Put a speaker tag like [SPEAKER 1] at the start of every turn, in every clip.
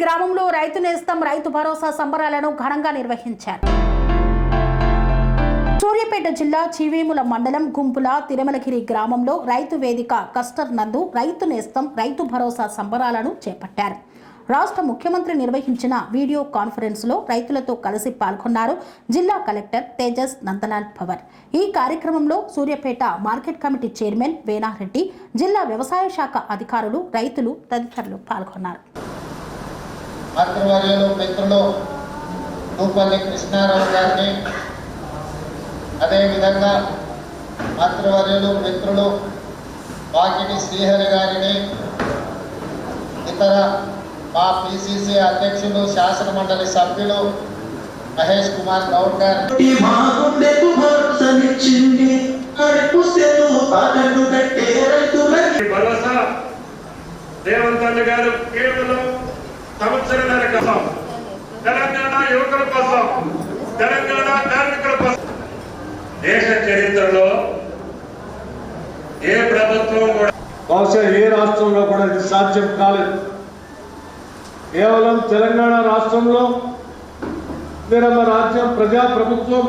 [SPEAKER 1] గ్రామంలో రైతు నేస్తం రైతు భరోసా సంబరాలను ఘనంగా నిర్వహించారు. సూర్యాపేట జిల్లా చీవేముల మండలం గుంపుల తిరుమలగిరి గ్రామంలో రైతు వేదిక కస్టర్ నందు రైతు నేస్తం రైతు భరోసా సంబరాలను చేపట్టారు. రాష్ట్ర ముఖ్యమంత్రి నిర్వహించిన వీడియో కాన్ఫరెన్స్ లో రైతులతో కలిసి పాల్గొన్నారు జిల్లా కలెక్టర్ తేజస్ నందలాల్ పవర్. ఈ కార్యక్రమంలో Suryapet market committee chairman Venareddy, జిల్లా వ్యవసాయ శాఖ అధికారులు, రైతులు తదితరులు పాల్గొన్నారు.
[SPEAKER 2] అదేవిధంగా మంత్రివర్యులు మిత్రులు వాకిటి శ్రీహరి గారిని, ఇతర మా పిసిసి అధ్యక్షులు, శాసన మండలి సభ్యులు మహేష్ కుమార్ గౌడ్ గారు,
[SPEAKER 3] రేవంత్ రెడ్డి గారు కేవలం సంవత్సరాల కోసం తెలంగాణ యువకుల కోసం, తెలంగాణ కార్మికుల కోసం దేశ చరిత్రలో ఏ ప్రభుత్వం కూడా
[SPEAKER 4] బహుశా ఏ రాష్ట్రంలో కూడా ఇది సాధ్యం కాలేదు. కేవలం తెలంగాణ రాష్ట్రంలో ఇందిరమ్మ రాజ్యం, ప్రజాప్రభుత్వం,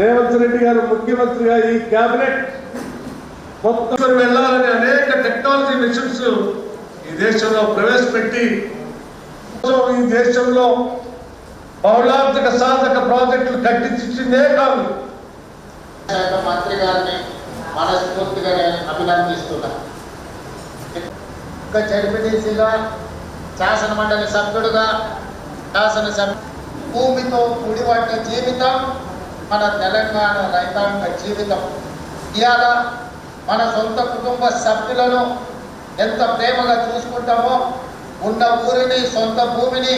[SPEAKER 4] రేవంత్ రెడ్డి గారు ముఖ్యమంత్రిగా ఈ కేబినెట్ మొత్తం వెళ్ళాలని అనేక టెక్నాలజీ మిషన్స్ ఈ దేశంలో ప్రవేశపెట్టి ఈ దేశంలో బహుళార్థక సాధక ప్రాజెక్టులు కట్టించిందే కాదు.
[SPEAKER 2] మంత్రి గారిని మనస్ఫూర్తిగా నేను అభినందిస్తున్నా. ఒక జడ్పీటీసీగా, శాసన మండలి సభ్యుడుగా, శాసనసభ భూమితో ముడిపడ్డ జీవితం మన తెలంగాణ రైతాంగ జీవితం. ఇవాళ మన సొంత కుటుంబ సభ్యులను ఎంత ప్రేమగా చూసుకుంటామో, ఉన్న ఊరిని, సొంత భూమిని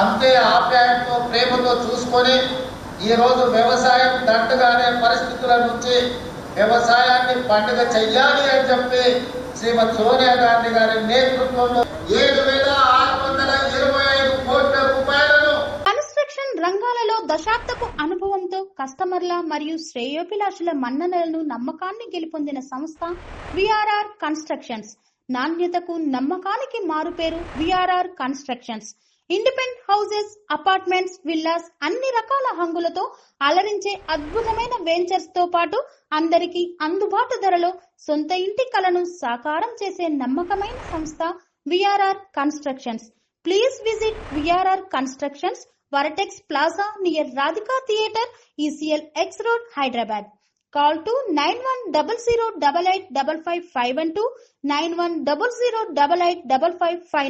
[SPEAKER 2] అంతే ఆప్యాయంతో, ప్రేమతో చూసుకొని ఈరోజు వ్యవసాయం దండగానే పరిస్థితుల నుంచి వ్యవసాయాన్ని పండుగ చెయ్యాలి అని చెప్పి శ్రీమతి సోనియా గాంధీ గారి నేతృత్వంలో 7,625 కోట్ల రూపాయలను
[SPEAKER 5] కన్స్ట్రక్షన్ రంగాలలో దశాబ్దపు అనుభవంతో కస్టమర్ల మరియు శ్రేయోభిలాషుల మన్ననలను, నమ్మకాన్ని గెలుపొందిన సంస్థ విఆర్ఆర్ కన్స్ట్రక్షన్స్. నాణ్యతకు, నమ్మకానికి మారుపేరు VRR constructions. Independent houses, apartments, villas అన్ని రకాల హంగులతో అలరించే అద్భుతమైన వెంచర్స్ తో పాటు అందరికీ అందుబాటు ధరలో సొంత ఇంటి కలను సాకారం చేసే నమ్మకమైన సంస్థ VRR constructions. Please visit VRR constructions, వరటెక్స్ plaza near Radhika theatre, ECL X Road, Hyderabad. Call to 910088555512, 9100885555.